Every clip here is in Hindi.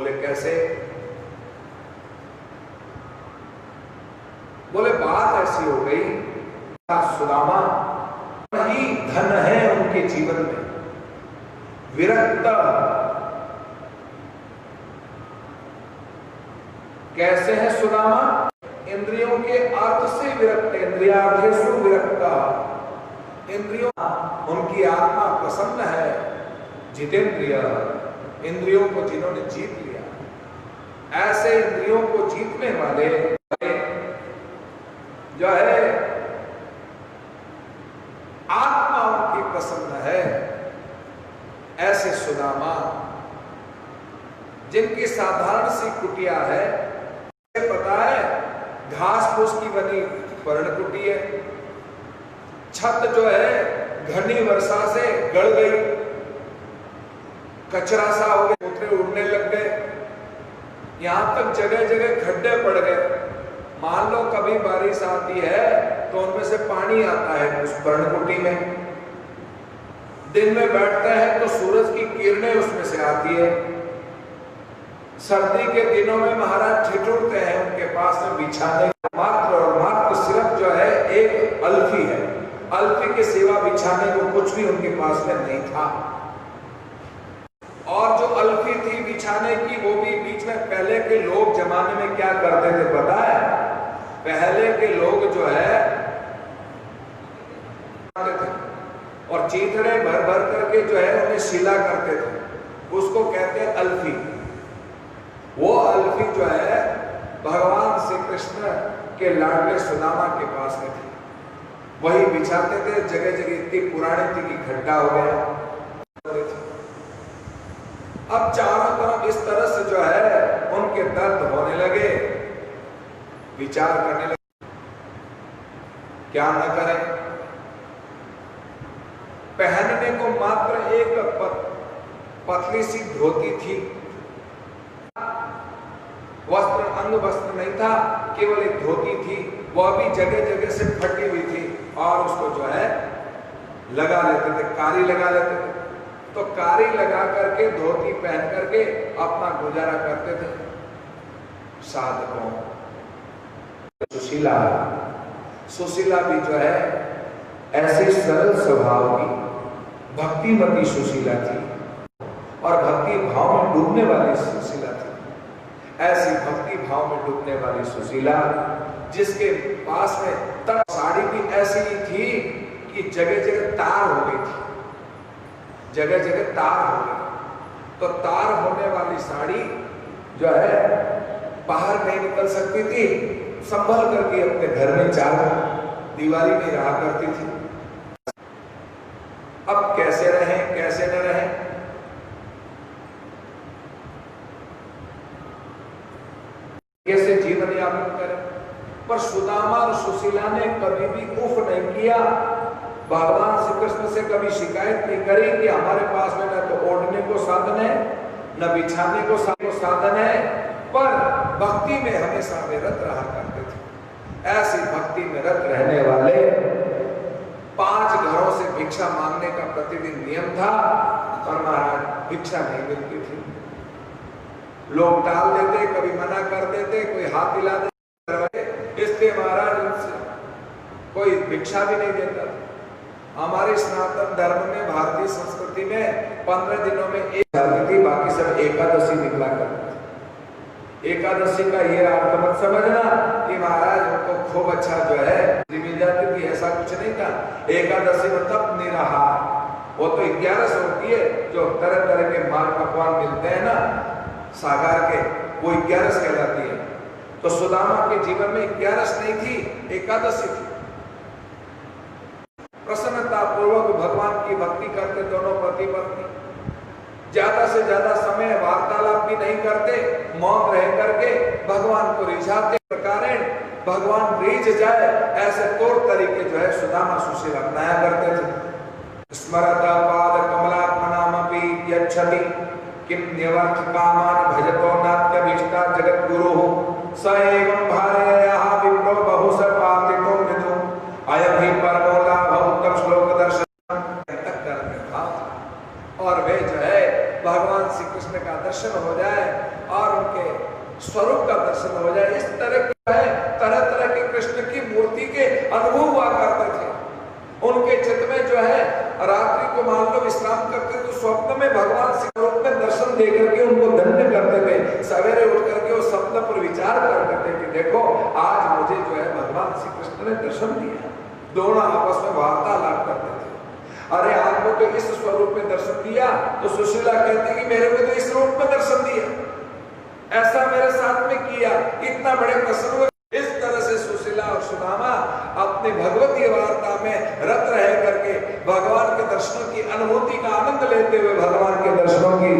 बोले कैसे? बोले बात ऐसी हो गई, सुदामा ही धन है उनके जीवन में, विरक्त। कैसे है सुदामा? इंद्रियों के अर्थ से विरक्त, इंद्रियार्थेषु विरक्ता। इंद्रियों, उनकी आत्मा प्रसन्न है, जितेंद्रिय, इंद्रियों को जिन्होंने जीत लिया। ऐसे इंद्रियों को जीतने वाले जो है आत्मा उनकी प्रसन्न है, ऐसे सुदामा जिनकी साधारण सी कुटिया है, पता है घास फूस की बनी पर्णकुटी है, छत जो है घनी वर्षा से गड़ गई, कचरा सा हो गया, उतरे उड़ने लग गए, यहां तक जगह जगह खड्डे पड़ गए। मान लो कभी बारिश आती है तो उनमें से पानी आता है उस पर्णकुटी में, दिन में बैठते हैं तो सूरज की किरणें उसमें से आती है। सर्दी के दिनों में महाराज ठिठुरते हैं, उनके पास में बिछाने मात्र और मात्र सिर्फ जो है एक अल्फी है, अल्फी के सिवा बिछाने को कुछ भी उनके पास में नहीं था। और जो अल्फी थी बिछाने की, वो भी बीच में पहले के लोग जमाने में क्या करते थे पता है? पहले के लोग जो है और चीथड़े भर भर करके जो है उन्हें सिला करते थे, उसको कहते हैं अल्फी। वो अल्फी जो है भगवान श्री कृष्ण के लाडले सुदामा के पास में थी, वही बिछाते थे। जगह जगह इतनी पुरानी थी कि खड्डा हो गया। अब चारों तरफ इस तरह से जो है उनके दर्द होने लगे, विचार करने लगे क्या न करें। पहनने को मात्र एक पतली सी धोती थी, वस्त्र अंग वस्त्र नहीं था, केवल एक धोती थी, वह भी जगह जगह से फटी हुई थी, और उसको जो है लगा लेते थे, कारी लगा लेते थे। तो कारी लगा करके धोती पहन करके अपना गुजारा करते थे। साधकों, सुशीला, सुशीला भी जो है ऐसी सरल स्वभाव की भक्तिमती सुशीला थी, और भक्ति भाव में डूबने वाली सुशीला थी। ऐसी भक्ति भाव में डूबने वाली सुशीला, जिसके पास में तक साड़ी भी ऐसी ही थी कि जगह जगह तार हो गई थी, जगह जगह तार हो गई। तो तार होने वाली साड़ी जो है बाहर नहीं निकल सकती थी, संभल करके अपने घर में चार दीवारी में रहा करती थी। अब कैसे रहें, कैसे न रहें? कैसे जीवन यापन करें? पर सुदामा और सुशीला ने कभी भी उफ नहीं किया, भगवान श्री कृष्ण से कभी शिकायत नहीं करी कि हमारे पास में न तो ओढ़ने को साधन है, न बिछाने को साधन है, पर भक्ति में हमेशा वे रत रहा करते थे। ऐसी भक्ति में रत रहने वाले 5 घरों से भिक्षा मांगने का प्रतिदिन नियम था, और महाराज भिक्षा नहीं मिलती थी। लोग टाल देते, कभी मना कर देते, कोई हाथ हिला देते, इसलिए महाराज उनसे कोई भिक्षा भी नहीं देता था। हमारे सनातन धर्म में, भारतीय संस्कृति में 15 दिनों में एक जाती थी, बाकी सब एकादशी निकला करते थे। एकादशी का ये अर्थ मत समझना कि महाराज उनको खूब अच्छा जो है मिल जाती थी, ऐसा कुछ नहीं था। एकादशी मतलब निराहार, वो तो 11 होती है, जो तरह तरह के माल पकवान मिलते हैं ना सागर के, वो 11 कहलाती है। तो सुदामा के जीवन में 11 नहीं थी, एकादशी थी। प्रसन्नता पूर्वक भगवान की भक्ति करते दोनों पति पत्नी, ज्यादा से ज्यादा समय वार्तालाप भी नहीं करते, मौन रह करके भगवान को रिझाते, प्रकार भगवान रीझ जाए ऐसे तौर तरीके जो है सुदामा सुशीला अपनाया करते थे। स्मरता पाद कमलात्मनामपि यच्छति किम न्यवर्थ कामान भजतो नात्यभीष्टा जगत गुरु स एवं भार्ययाः विप्रो बहु स पातितो मृदु अयभि परमो लाभ उत्तम श्लोक दर्शन तक करते भाव। और वे जो है भगवान श्री कृष्ण का दर्शन हो जाए स्वरूप का दर्शन हो जाए। इस तरह की है, तरह तरह के कृष्ण की मूर्ति के अनुभव हुआ करते थे। उनके चित्त में जो है रात्रि को मान लो विश्राम करते तो स्वप्न में भगवान स्वरूप में दर्शन दे करके उनको धन्य करते थे। सवेरे उठ करके वो स्वप्न पर विचार करते थे कि देखो आज मुझे जो है भगवान श्री कृष्ण ने दर्शन दिया। दोनों आपस में वार्तालाप करते थे। अरे आपको तो इस स्वरूप में दर्शन दिया, तो सुशीला कहती कि मेरे को तो इस रूप में दर्शन दिया, ऐसा मेरे साथ में किया, इतना बड़े प्रसन्न हुए। इस तरह से सुशीला और सुदामा अपनी भगवती वार्ता में रत रह करके भगवान के दर्शनों की अनुभूति का आनंद लेते हुए भगवान के दर्शनों की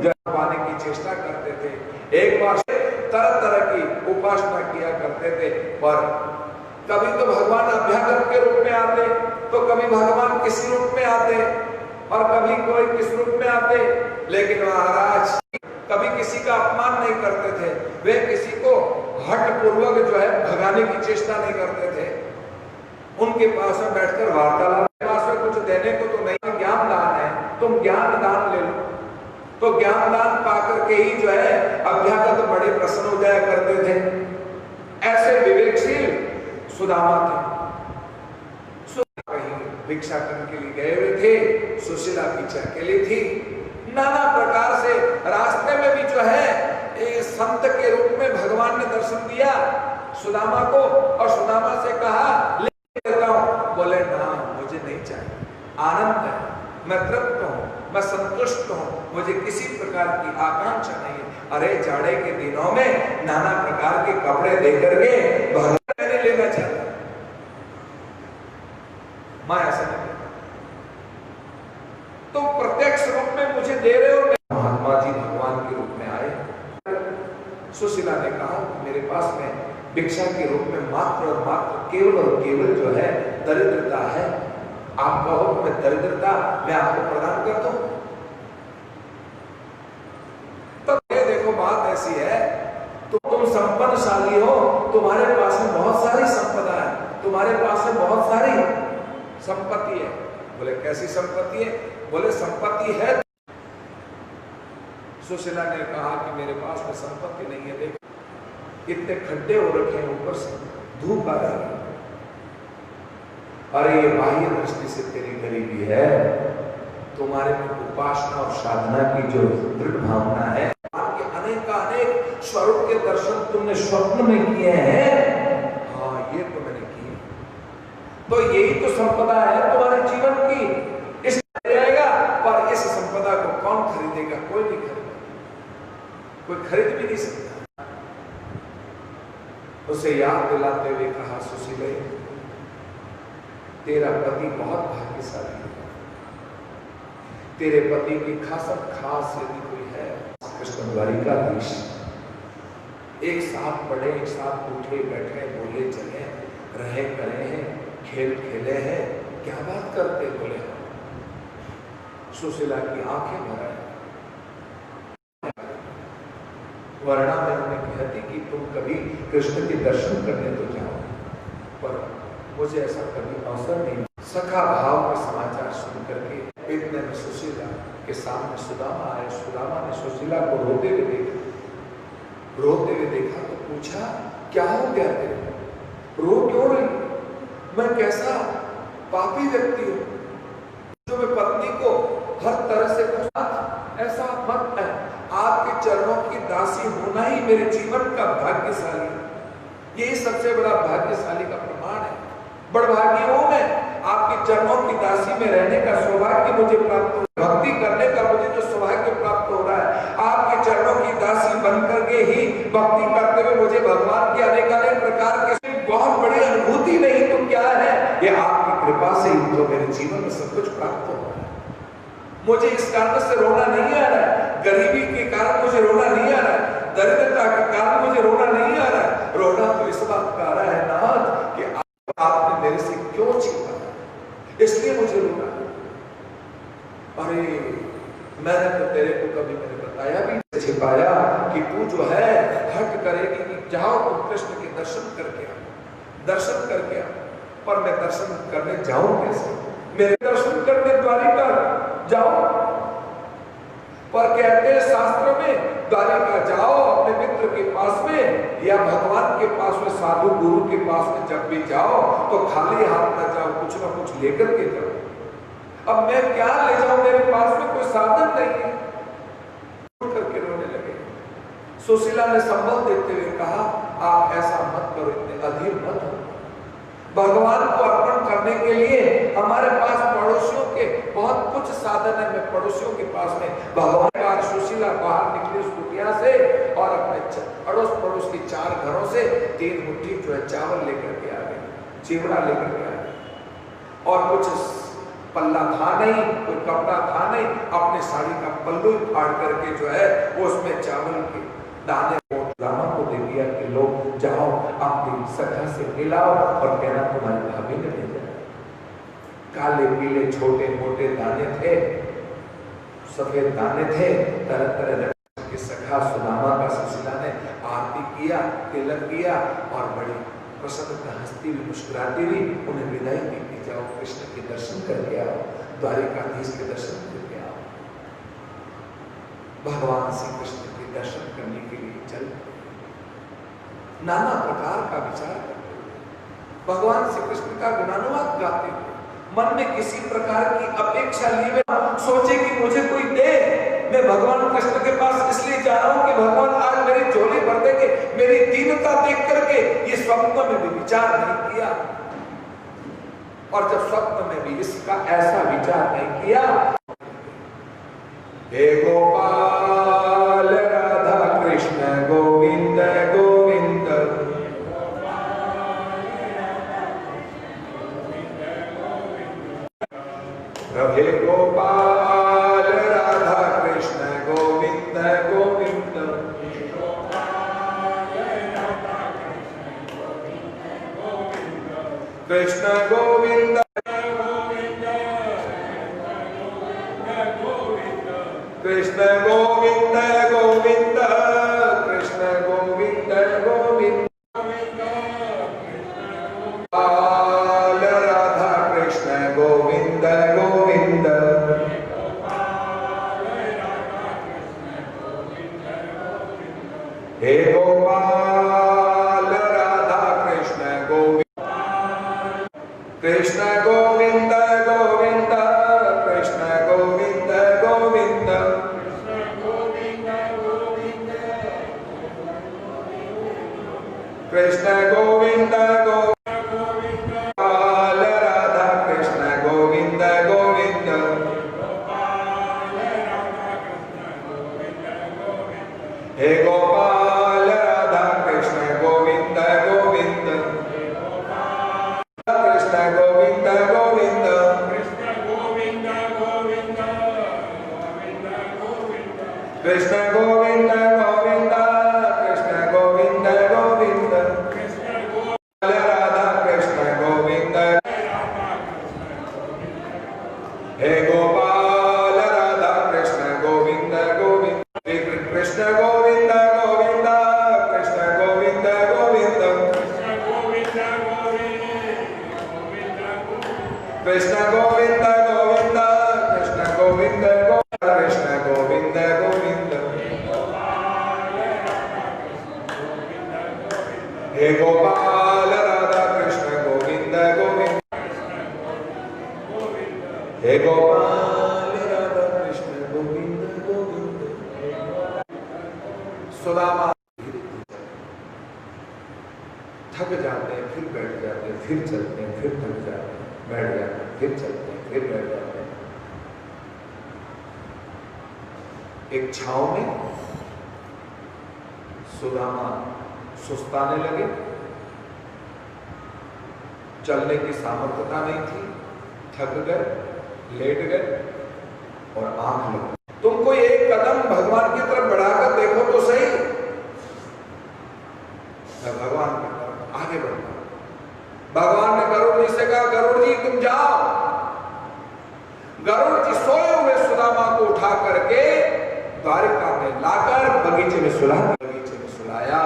जय पाने की चेष्टा करते थे। एक बार से तरह तरह की उपासना किया करते थे, पर कभी तो भगवान अभ्यागत के रूप में आते, तो कभी भगवान किसी रूप में आते, और कभी कोई किस रूप में आते। लेकिन महाराज कभी किसी का अपमान नहीं करते थे, वे किसी को हट पूर्वक जो है भगाने की चेष्टा नहीं करते थे। उनके पास में बैठकर वार्तालाप, पास में कुछ देने को तो नहीं, ज्ञान दान है, तुम ज्ञान दान ले लो। तो ज्ञान दान पाकर के ही जो है अभ्यागत बड़े प्रसन्न हो जाया करते थे। ऐसे विवेकशील सुदामा थे। कहीं भिक्षा करने के लिए गए हुए थे, सुशीला पीछे अकेली थी। नाना प्रकार से रास्ते में भी जो है संत के रूप में भगवान ने दर्शन दिया सुदामा को, और सुदामा से कहा ले लेता हूं। बोले ना, मुझे नहीं चाहिए, आनंद है, मैं तृप्त हूं, मैं संतुष्ट हूं, मुझे किसी प्रकार की आकांक्षा नहीं। अरे जाड़े के दिनों में नाना प्रकार के कपड़े देकर के भगवान नहीं लेना चाहता, मैं ऐसा नहीं। तो प्रत्यक्ष रूप में मुझे दे रहे हो। महात्मा जी भगवान के रूप में आए। सुशीला ने कहा मेरे पास में भिक्षा के रूप में मात्र और मात्र केवल और केवल जो है दरिद्रता है। आप कहो मैं दरिद्रता मैं आपको प्रदान कर दूं। तो ये देखो बात ऐसी है, तो तुम संपन्नशाली हो, तुम्हारे पास में बहुत सारी संपदा है, तुम्हारे पास में बहुत सारी संपत्ति है। बोले कैसी संपत्ति है? बोले संपत्ति है। सुशीला ने कहा कि मेरे पास में संपत्ति नहीं है, देख इतने खड्डे हो रखे हैं, ऊपर से धूप आ रही है। अरे ये बाह्य दृष्टि से तेरी गरीबी है, तुम्हारे में उपासना और साधना की जो दृढ़ भावना है, आपके अनेक स्वरूप के दर्शन तुमने स्वप्न में किए हैं। हाँ ये तो मैंने किए, तो यही तो संपदा है तुम्हारे जीवन की। इस जाएगा, पर इस संपदा को कौन खरीदेगा? कोई नहीं खरीदेगा, कोई खरीद भी नहीं सकता। उसे याद दिलाते हुए कहा सुशीले तेरा पति बहुत भाग्यशाली है, तेरे पति की खास यदि कोई है कृष्ण द्वारिकाधीश, एक साथ पढ़े, एक साथ उठे बैठे बोले चले रहे करे हैं, खेल खेले हैं, क्या बात करते बोले। सुशीला की आंखें भर आई। वर्णा में उन्हें कहती कि तुम कभी कृष्ण के दर्शन करने तो जाओ, पर मुझे ऐसा कभी अवसर नहीं। सखा भाव के समाचार सुन करके इतने में सुशीला के सामने सुदामा आए। सुदामा ने सुशीला को रोते हुए देखा तो पूछा क्या हो गया तेरे, रो क्यों रही? मैं कैसा पापी व्यक्ति हूं जो मैं पत्नी को हर तरह से ऐसा मत है। आपके चरणों की दासी होना ही मेरे जीवन का भाग्यशाली है, यही सबसे बड़ा भाग्यशाली का प्रमाण है। बड़भागी हूं मैं, आपके चरणों की दासी में रहने का सौभाग्य मुझे प्राप्त हो, भक्ति करने का मुझे जो सौभाग्य प्राप्त हो रहा है, आपके चरणों की दासी बनकर के ही भक्ति करते हुए मुझे भगवान के अनेक प्रकार के बहुत बड़ी अनुभूति नहीं तो क्या है, ये आपकी कृपा से ही जो मेरे जीवन में सब कुछ प्राप्त हो रहा है। मुझे इस कारण से रोना नहीं आ रहा है, गरीबी के कारण मुझे रोना नहीं आ रहा है, दरिद्रता के कारण मुझे रोना नहीं आ रहा है। रोना तो इस बात का आ रहा है नाथ कि आपने मेरे से क्यों छिपा, इसलिए मुझे रोना है। अरे मैंने तो तेरे को कभी मैंने बताया भी नहीं, छिपाया कि तू जो है हट करेगी कि जाओ तुम कृष्ण के दर्शन करके आओ, दर्शन करके आओ। पर मैं दर्शन करने जाऊं कैसे? मेरे दर्शन करने द्वारिका जाओ, पर कहते हैं शास्त्र में द्वारिका जाओ, अपने मित्र के पास में या भगवान के पास में, साधु गुरु के पास में जब भी जाओ तो खाली हाथ न जाओ, कुछ ना कुछ लेकर के जाओ। अब मैं क्या ले जाऊं, मेरे पास में कोई साधन नहीं है। करके रोने लगे। सुशीला ने संबल देते हुए कहा, आप ऐसा मत करो, इतने अधीर मत हो। भगवान को अर्पण करने के लिए हमारे पास पड़ोसियों के बहुत कुछ साधन है। मैं पड़ोसियों के पास में भगवान का, सुशीला बाहर निकली उस कुटिया से और अपने अड़ोस पड़ोस के 4 घरों से 3 मुट्ठी जो है चावल लेकर के आ गई, चिवड़ा लेकर के आ गई। और कुछ पल्ला था नहीं, कोई कपड़ा था नहीं, अपने साड़ी का पल्लू फाड़ करके जो है वो उसमें चावल के दाने रामा को दे दिया कि लोग जाओ अपनी सखा से मिलाओ और कहना तुम्हारी भाभी ने भेजा। काले पीले छोटे मोटे दाने थे, सफेद दाने थे, तरह तरह के सखा सुदामा का सुशीला ने आरती किया, तिलक किया और बड़ी प्रसन्नता हंसती हुई मुस्कुराती हुई उन्हें विदाई दी कि जाओ कृष्ण के दर्शन करके आओ, द्वारिकाधीश के दर्शन करके आओ। भगवान श्री कृष्ण के दर्शन करने के लिए चल नाना प्रकार का विचार करते हुए, भगवान श्री कृष्ण का गुणानुवाद गाते हुए, मन में किसी प्रकार की अपेक्षा लिए सोचे कि मुझे कोई दे। मैं भगवान कृष्ण के पास इसलिए जा रहा हूं कि भगवान आज मेरी झोली भर देंगे। मेरी दीनता देख करके ये स्वप्न में भी विचार नहीं किया, और जब स्वप्न में भी इसका ऐसा विचार नहीं किया, हे गोपाल राधा कृष्ण गोविंद गोविंद, हे गोपाल राधा कृष्ण गोविंद गोविंद, कृष्ण गोविंद कृष्ण गोविंद गोविंद, कृष्ण गोविंद गोविंद, गोपाल राधा कृष्ण गोविंद गोविंद, हे गोपाल राधा कृष्ण गोविंद, कृष्ण गोविंद गोविंद, कृष्ण गोविंद गोविंद, कृष्ण गोविंद गोविंद, गोपाल राधा कृष्ण गोविंद गोविंद, हे गोपाल राधा कृष्ण गोविंद गोविंद, कृष्ण गोविंद गोविंद, कृष्ण गोविंद गोविंद, कृष्ण गोविंद गोविंद, कृष्ण गोविंद गोविंद, राधा कृष्ण गोविंद, हे गोपाल राधा कृष्ण गोविंद गोविंद, कृष्ण गोविंद गोविंद, कृष्ण गोविंद गोविंद, कृष्ण गोविंद गोविंद, कृष्ण गोविंद गोविंद, कृष्ण गोविंद गोविंद, हे गोपाल राधा कृष्ण गोविंद गोविंद, हे गोपाल राधा कृष्ण गोविंद गोविंद। सुदामा थक जाते हैं, फिर बैठ जाते हैं, फिर चलते हैं, फिर थक जाते हैं, बैठ जाते हैं, फिर चलते हैं, फिर बैठ जाते हैं। एक छांव में सुदामा सुस्ताने लगे, चलने की सामर्थ्यता नहीं थी, थक गए, लेट गए और आंख लगी। तुमको एक कदम भगवान की तरफ बढ़ाकर देखो तो सही। मैं भगवान की तरफ आगे बढ़ता, भगवान ने गरुड़ जी से कहा, गरुड़ जी तुम जाओ। गरुड़ जी सोए हुए सुदामा को उठा करके द्वारिका में लाकर बगीचे में सुलाया।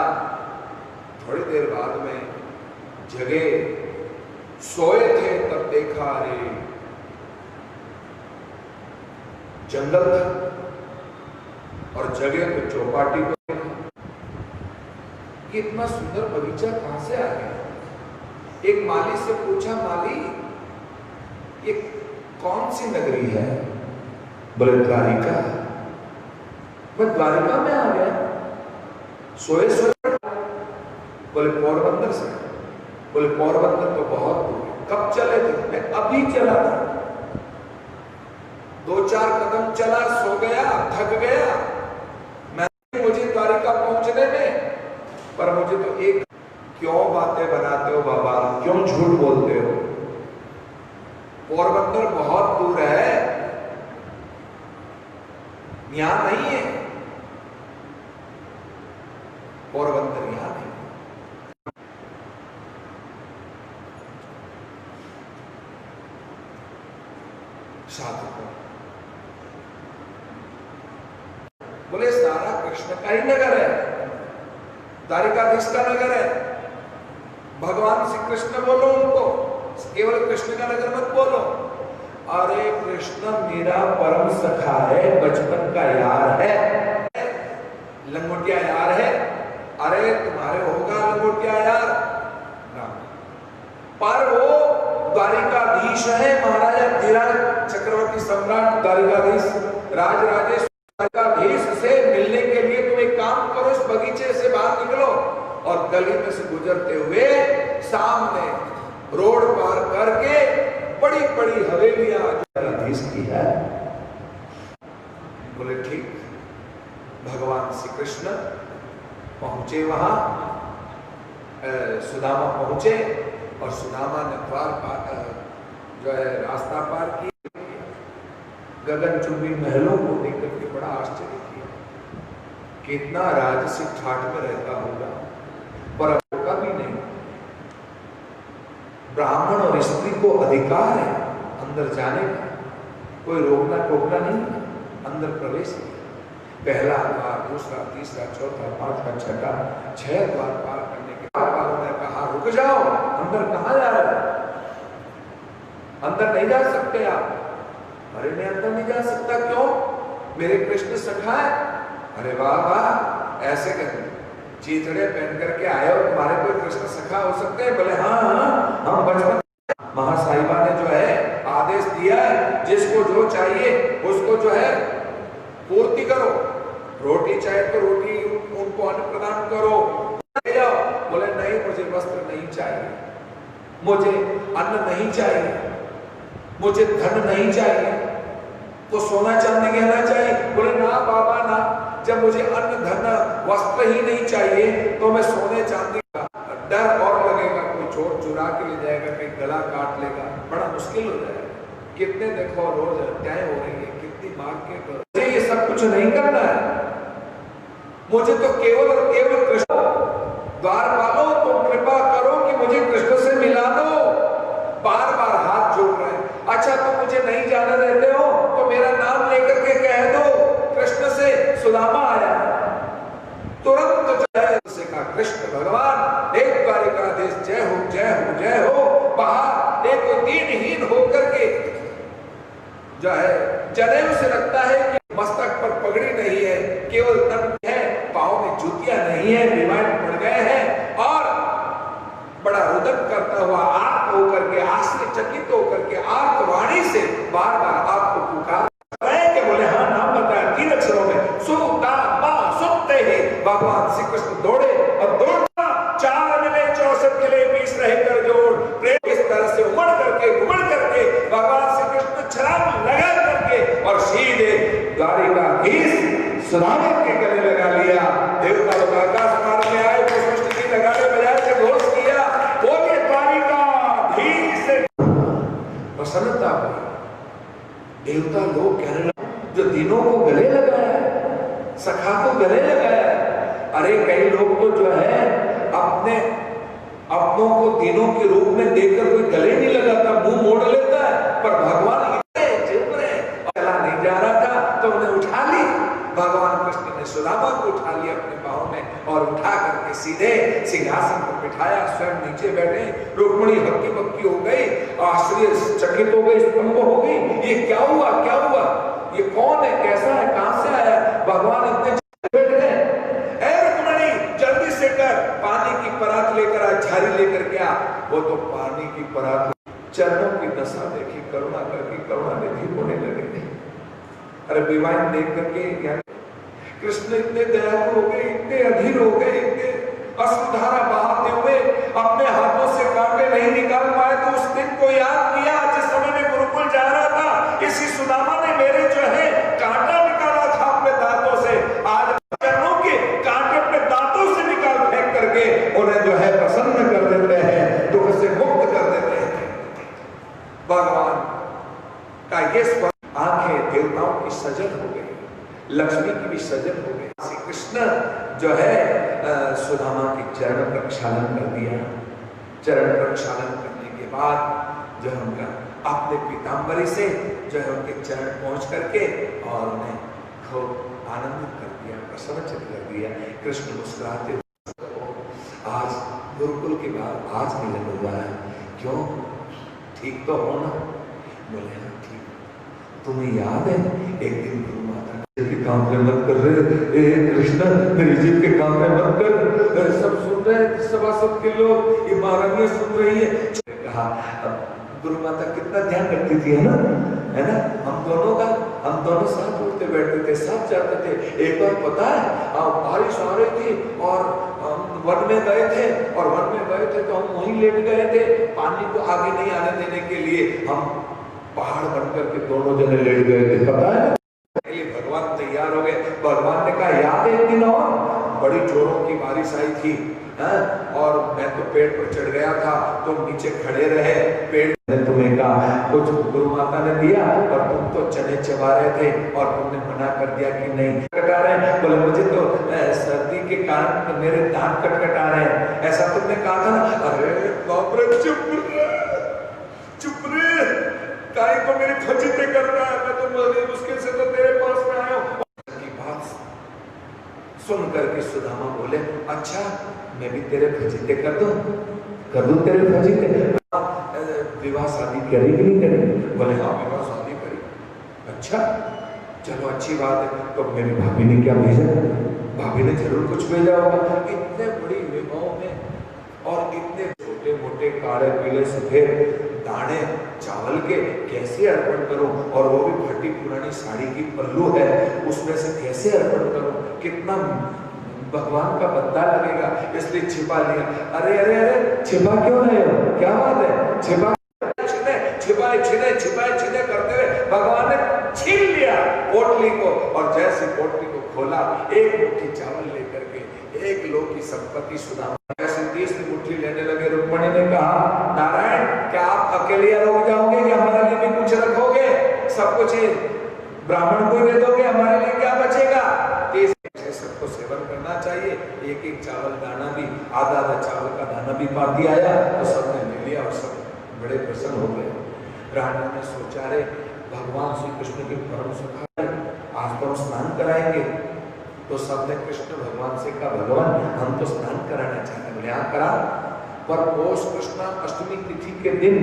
थोड़ी देर बाद में जगे, सोए थे तब देखा रे जंगल था, और जगह को चौपाटी पर कि इतना सुंदर बगीचा कहां से आ गया। एक माली से पूछा, माली ये कौन सी नगरी है? बोले द्वारिका। मैं द्वारिका में आ गया, सोए सोए। बोले पोरबंदर से। बोले पोरबंदर तो बहुत दूर है। कब चले थे? मैं अभी चला था, 2-4 कदम चला, सो गया, थक गया मैं, मुझे द्वारिका पहुंचने में। पर मुझे तो एक, क्यों बातें बनाते हो बाबा, क्यों झूठ बोलते हो? पोरबंदर बहुत दूर है, यहां नहीं है। पोरबंदर यहां नहीं। साधु बोले सारा कृष्ण का ही नगर है, द्वारिकाधीश का नगर है। भगवान श्री कृष्ण बोलो उनको, केवल कृष्ण का नगर मत बोलो। अरे कृष्ण मेरा परम सखा है, बचपन का यार है, लंगोटिया यार है। अरे तुम्हारे होगा लंगोटिया यार ना, पर वो द्वारिकाधीश है, महाराजा धीराज चक्रवर्ती सम्राट द्वारिकाधीश राजराजेश्वर द्वारिकाधीश से मिलने के लिए तुम एक काम करो, इस बगीचे से बाहर निकलो और गली में से गुजरते हुए सामने रोड पार करके बड़ी बड़ी हवेलियां द्वारिकाधीश की है। बोले ठीक। भगवान श्री कृष्ण पहुंचे वहां, सुदामा पहुंचे और सुदामा ने द्वार पार जो है रास्ता पार किया। गगनचुंबी महलों को देख करके बड़ा आश्चर्य किया, कितना राजसी ठाठ में रहता होगा, पर होगा भी नहीं। ब्राह्मण और स्त्री को अधिकार है अंदर जाने का, कोई रोकना टोकना नहीं, अंदर प्रवेश किया। पहला द्वार, दूसरा, तीसरा, चौथा, पांचवा, छठा, 6 द्वार पार करने के बाद वालों ने कहा रुक जाओ, अंदर कहां जा रहे हो? अंदर नहीं जा सकते आप। अरे मैं अंदर नहीं जा सकता, क्यों? मेरे कृष्ण सखा है। अरे वाह वाह, ऐसे कर चीथड़े पहन करके आए हो, तुम्हारे कोई कृष्ण सखा हो सकते हैं? बोले हाँ हाँ, हम बचपन महासाहिबा ने जो है आदेश दिया है, जिसको जो चाहिए उसको जो है पूर्ति करो। रोटी चाहे तो रोटी, उनको अन्न प्रदान करो, ले जाओ। बोले नहीं, मुझे वस्त्र नहीं चाहिए, मुझे अन्न नहीं चाहिए, मुझे धन नहीं चाहिए, तो सोना चांदी गहना चाहिए। बोले ना बाबा ना, जब मुझे अन्न धन वस्त्र ही नहीं चाहिए तो मैं सोने चांदी का डर और लगेगा, कोई चोर चुरा के ले जाएगा, कहीं गला काट लेगा, बड़ा मुश्किल हो जाएगा। कितने देखो रोज हत्याएं हो रही है, कितनी मार के, मुझे ये सब कुछ नहीं करना है। मुझे तो केवल और केवल कृष्ण, द्वार वालों तुम कृपा करो कि मुझे कृष्ण से मिला दो। बार बार हाथ जोड़ रहे हैं। अच्छा तुम मुझे नहीं जाने देते हो तो मेरा नाम लेकर के कह दो, कृष्ण से सुदामा आया। तुरंत जो है से कहा कृष्ण भगवान एक द्वारिकाधीश, जय हो जय हो जय हो। बाहर एक दीनहीन होकर के जो है जनेऊ से लगता है कि मस्तक पर पगड़ी नहीं है, केवल तन है, पांव में जूतियां नहीं है, बीमार पड़ गए हैं और बड़ा रुदन करता हुआ आर्त होकर के, आश्चर्यचकित होकर के आर्तवाणी से बार बार आपको पुकार रहे कि बोले हाँ नाम बताया 3 अक्षरों में, सुदामा। सुनते ही भगवान श्री कृष्ण दौड़े और दौड़ना 4 मिले 64 मिले 20 रहकर जोड़, प्रेम इस तरह से उमड़ करके घुमड़ करके भगवान श्री कृष्ण छलांग लगा करके और सीधे द्वारिकाधीश सुदामा के गले लगा लिया। देवता लोग आकाश मार्ग में आए, पुष्प की लगाने बजाय से घोष किया, बोले द्वारिकाधीश से प्रसन्नता हुई। देवता लोग कहने लगे जो दिनों को गले लगाया, सखा को गले लगाया। अरे कई लोग तो जो है अपने अपनों को दिनों के रूप में देखकर कोई गले नहीं लगाता, मुंह मोड़ लेता है, पर भगवान इतने चुप रहे, चला नहीं जा रहा था तो उन्हें उठा ली। भगवान कृष्ण ने सुदामा को उठा लिया अपने पाँव में और उठा करके सीधे सिंहासन पर बिठाया, स्वयं नीचे बैठे। रुक्मिणी हक्की बक्की हो गई, आश्चर्यचकित हो गई, स्तंभ हो गई, ये क्या हुआ क्या हुआ, ये कौन है, कैसा है, कहां से आया? भगवान इतने बैठ गए। रुक्मिणी जल्दी से कर पिचकारी लेकर के आ, वो तो पानी की परात, चरणों की दशा देखी, करुणा करके करुणा निधि होने लगे। अरे विवाह देख करके कृष्ण इतने दयालु हो गए, इतने अधीर हो गए, इतने अश्रुधारा बहाते हुए अपने हाथों से कांटे नहीं निकाल पाए, तो उस दिन को याद किया जिस समय में गुरुकुल जा रहा था, इसी सुदामा ने मेरे जो है कांटा निकाला था अपने दांतों से, आज चरणों के कांटे अपने दांतों से निकाल फेंक करके उन्हें जो है प्रसन्न कर देते हैं, दुख से मुक्त कर देते हैं। भगवान का ये आंखें देवताओं की सजल हो गई, लक्ष्मी की भी सजल हो गई। श्री कृष्ण जो है सुदामा के चरण प्रक्षालन कर दिया। चरण प्रक्षालन करने के बाद जो है उनका अपने पीताम्बरी से जो है उनके चरण पहुंच करके और उन्हें खूब आनंदित कर दिया, प्रसन्नचित कर दिया। कृष्ण मुस्कुराते आज गुरुकुल के बाद आज मिलन हुआ है, क्यों ठीक तो हो ना? बोले हाँ ठीक। तुम्हें याद है एक दिन गुरु माता के काम पे मत कर रहे, कृष्ण मेरी जीत के काम पे मत कर, सब सुन रहे हैं, सभासद के लोग, ये महारानी सुन रही है। कहा गुरु माता कितना ध्यान रखती थी, है ना? हम दोनों साथ उठते बैठते थे, साथ जाते थे। एक बार पता है बारिश आ रही थी और वन में गए थे, और वन में गए थे तो हम वहीं लेट गए थे, पानी को आगे नहीं आने देने के लिए हम पहाड़ बनकर के दोनों जने लेट गए थे, पता है? भगवान तैयार हो गए। भगवान ने कहा याद है एक दिन और बड़ी जोरों की बारिश आई थी, और मैं तो पेड़ पर चढ़ गया था, तुम नीचे खड़े रहे, पेड़ ने तुम्हें कहा कुछ गुरु माता ने दिया और तुम तो चने चबा रहे थे और तुमने मना कर दिया कि नहीं कटा रहे हैं। बोले मुझे तो सर्दी के कारण मेरे दांत कटकटा रहे हैं, ऐसा तुमने कहा था ना। अरे बाप रे, चुप रे, काहे को मेरी फजीते करता है, मैं तो बड़ी मुश्किल से तो तेरे पास में आया हूं। की बात सुन करके सुदामा बोले अच्छा मैं भी तेरे फजीते कर दूं तेरे फजीते। विवाह शादी करेगी नहीं करेगी? बोले हाँ विवाह शादी करेगी। अच्छा चलो अच्छी बात है। तो मेरी भाभी ने क्या भेजा? भाभी ने जरूर कुछ भेजा होगा। इतने बड़ी विवाहों में और इतने छोटे मोटे काले पीले सफेद दाने चावल के कैसे अर्पण करूं, और वो भी फटी पुरानी साड़ी की पल्लू है उसमें से कैसे अर्पण करूं, कितना भगवान का बद्दा लगेगा, इसलिए छिपा लिया। अरे अरे अरे छिपा क्यों रहे हो, क्या बात है? छिपाए करते हुए भगवान ने छीन लिया पोटली को, और जैसे पोटली को खोला एक मुट्ठी चावल लेकर के एक लोग की संपत्ति सुदामा ऐसे 30 मुट्ठी लेने लगे। रुक्मणी ने कहा नारायण क्या आप अकेले रुक जाओगे कि हमारे लिए भी कुछ रखोगे? सब कुछ ब्राह्मण को दे दोगे, हमारे लिए क्या बचेगा? सबको सेवन करना चाहिए। एक एक चावल दाना भी, आधा चावल का दाना भी पाती आया तो सबने ले लिया और सब बड़े प्रसन्न हो गए। रानी ने सोचा रे भगवान श्री कृष्ण की परम सखा आज तो हम स्नान कराएंगे। तो सबने कृष्ण भगवान से कहा भगवान हम तो स्नान कराना चाहते हैं। बोले करा, पर पौष कृष्ण अष्टमी तिथि के दिन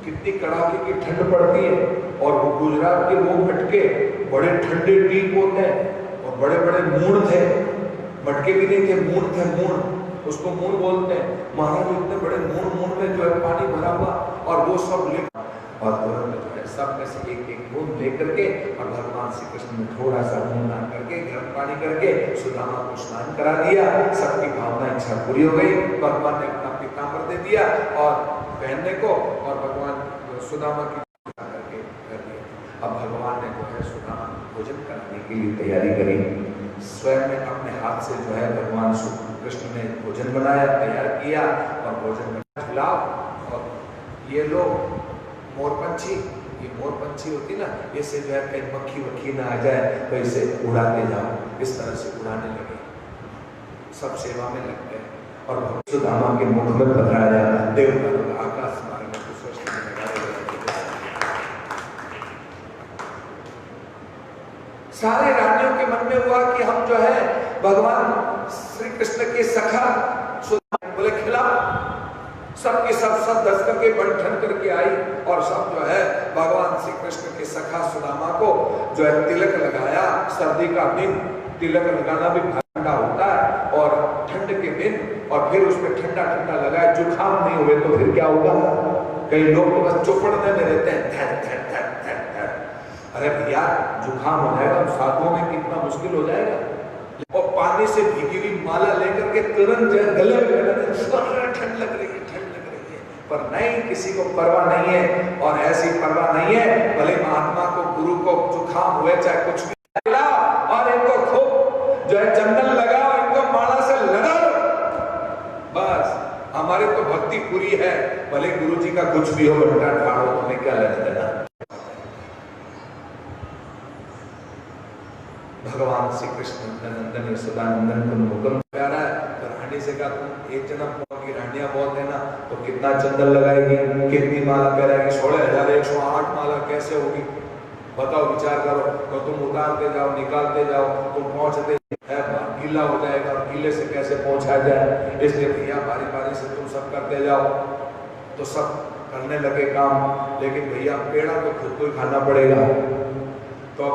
कितनी कड़ाके की ठंड पड़ती है, और गुजरात के वो मटके बड़े ठंडे टीप होते हैं और बड़े बड़े मूड़ थे, मटके भी नहीं थे, मूड़ थे, मूड़ उसको मूड़ बोलते हैं। महाराज इतने बड़े मूड़ में जो है पानी भरा हुआ, और वो सब ले और तुरंत जो है सब में से एक एक बूंद लेकर के और भगवान श्री कृष्ण ने थोड़ा सा मुंह करके गर्म पानी करके सुदामा को स्नान करा दिया। सबकी भावना इच्छा पूरी हो गई। भगवान ने अपना पीताम्बर दे दिया और पहनने को, और भगवान सुदामा की करके कर दिया। अब भगवान ने जो है सुदामा भोजन कराने के लिए तैयारी करी। स्वयं ने अपने हाथ से जो है भगवान कृष्ण ने भोजन बनाया, तैयार किया और भोजन खिलाओ। और ये लोग मोरपंछी, ये मोरपंछी होती ना, इससे जो है कहीं मक्खी वक्खी ना आ जाए तो इसे उड़ाते जाओ, इस तरह से उड़ाने लगे। सब सेवा में लग गए और सुदामा के मुख में पधराया। देवता लोग आकाश मार्ग में सारे रानियों के मन में हुआ कि हम जो है भगवान श्री कृष्ण के सखा सुदामा। बोले खिलाओ। सबके सब दस करके बंठन करके आई और सब जो है भगवान श्री कृष्ण के सखा सुदामा को जो है तिलक लगाया। सर्दी का दिन तिलक लगाना भी ठंडा होता है, और ठंड के दिन और फिर उसमें ठंडा ठंडा लगाए, जुकाम नहीं हुए तो फिर क्या होगा? कई लोग तो बस चौपड़ने में रहते हैं, धर धर धर धर धर। अरे भैया जुकाम हो जाएगा, साधुओं में कितना मुश्किल हो जाएगा। और पानी से भीगी हुई माला लेकर के तुरंत गले में ठंड लग रही है, ठंड लग रही है, पर नहीं, किसी को परवाह नहीं है। और ऐसी परवाह नहीं है, भले महात्मा को, गुरु को जुकाम हुए चाहे कुछ भी, और इनको खूब जो है चंदन लगाओ, इनको माला से लगाओ, बस हमारी तो भक्ति पूरी है। भले गुरु जी का कुछ भी हो, बंटा ठाड़ो, तुम्हें क्या लेना देना। भगवान श्री कृष्ण नंदन सदानंदन को हुक्म प्यारा है, तो रानी से कहा तुम एक जन्म की रानियां बहुत है ना, तो कितना चंदन लगाएगी, कितनी माला पहनाएगी? 16,108 माला कैसे होगी बताओ, विचार करो। तो तुम उतारते जाओ, निकालते जाओ, तुम पहुंचते गीला हो जाएगा, गीले से कैसे पहुंचा जाए? इसलिए भैया बारी बारी से तुम सब करते जाओ। तो सब करने लगे काम, लेकिन भैया पेड़ा तो खुद को ही खाना पड़ेगा। तो अब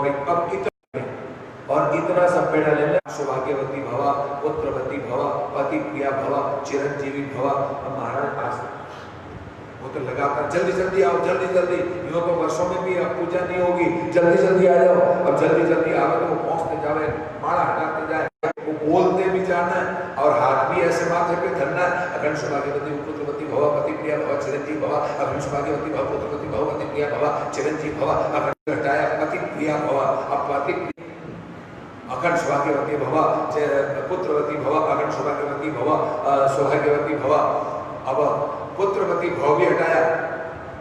और इतना सब पेड़ा ले ले, सौभाग्यवती भवा, पुत्रवती भवा, पति प्रिया भवा, चिरंजीवी भवा। अब महाराज पास वो तो लगातार जल्दी जल्दी आओ, जल्दी जल्दी, यूं तो वर्षों में भी अब पूजा नहीं होगी, जल्दी जल्दी आ जाओ। अब जल्दी जल्दी आवे तो वो पहुंचते जावे, माला हटाते जाए, वो बोलते भी जाना है और हाथ भी ऐसे माथे पे धरना है। अखंड सौभाग्यवती पुत्रवती भवा, पति प्रिया भवा, चिरंजीवी भवा। अखंड सौभाग्यवती भवा, पुत्रवती भवा, पति प्रिया भवा, चिरंजीवी भवा। अखंड हटाया पति प्रिया भवा, अब पति अखंड सौभाग्यवती भवा, पुत्रवती भवा, अखंड सौभाग्यवती भवा, सौभाग्यवती भवा। अब पुत्रवती भव भी हटाया,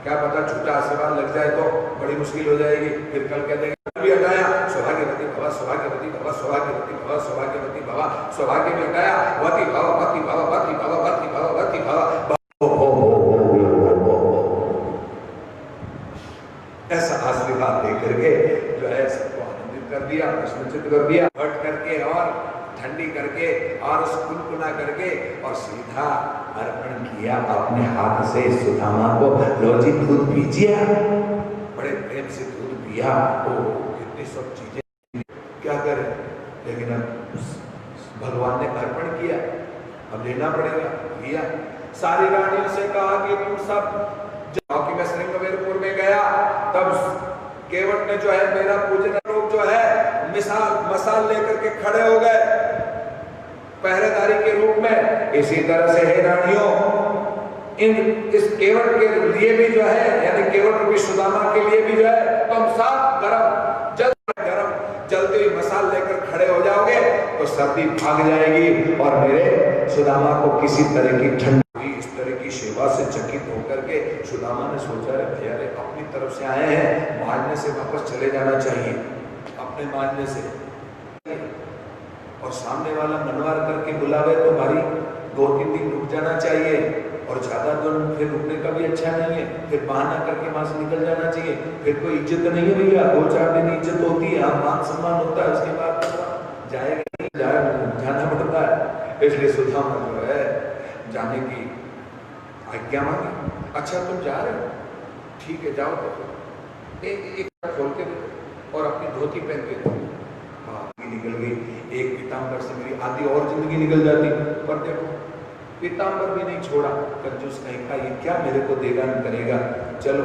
क्या पता झूठा आशीर्वाद लग जाए तो बड़ी मुश्किल हो जाएगी, फिर कल कह देंगे। भी हटाया सौभाग्यवती भवा, सौभाग्यवती भवा, सौभाग्यवती भवा, सौभाग्यवती भवा। सौभाग्य भी हटाया, वती भव, वती भव, वती भव, वती भव, वती भव। ऐसा आशीर्वाद दे करके जो है सबको आनंदित कर दिया, प्रश्नचित कर दिया, हट करके और ठंडी करके और कुनकुना करके और सीधा अर्पण किया अपने हाथ से सुदामा को। लो जी दूध पीजिए, बड़े प्रेम से दूध पिया। तो कितनी सब चीजें क्या करें, लेकिन अब भगवान ने अर्पण किया, अब लेना पड़ेगा, लिया। सारी रानियों से कहा कि तुम सब जाओ। कि मैं श्रृंगवेरपुर में गया तब केवट ने जो है मेरा पूजन, लोग जो है मसाल लेकर के खड़े हो गए पहरेदारी के रूप में। इसी तरह से हे रानियों, इस केवट के लिए भी जो है, यानी केवट रूपी सुदामा के लिए भी जो है, तुम सब गरम जलती हुई मसाल लेकर खड़े हो जाओगे तो सर्दी भाग जाएगी और मेरे सुदामा को किसी तरह की ठंड हुई। इस तरह की सेवा से चकित होकर के सुदामा ने सोचा, रे भैया रे अपनी तरफ से आए हैं, मानने से वापस चले जाना चाहिए, अपने मानने से। और सामने वाला मनवार करके बुलावे तो भारी 2-3 दिन रुक जाना चाहिए, और ज्यादा दिन फिर रुकने का भी अच्छा नहीं है, फिर बहाना करके वहां से निकल जाना चाहिए। फिर कोई इज्जत नहीं है भैया, 2-4 दिन इज्जत होती है, मान सम्मान होता है, उसके बाद जाएगा नहीं, जाना पड़ता है। इसलिए सुदामा जो है जाने की आज्ञा मांगी। अच्छा तुम जा रहे हो, ठीक है जाओ, तो एक खोल के देखो और अपनी धोती पहन के दो। निकल गई, एक पीताम्बर से मेरी आधी और जिंदगी निकल जाती, पर देखो पीताम्बर भी नहीं छोड़ा। कंजूस कहीं का, ये क्या मेरे को देगा नहीं करेगा, चलो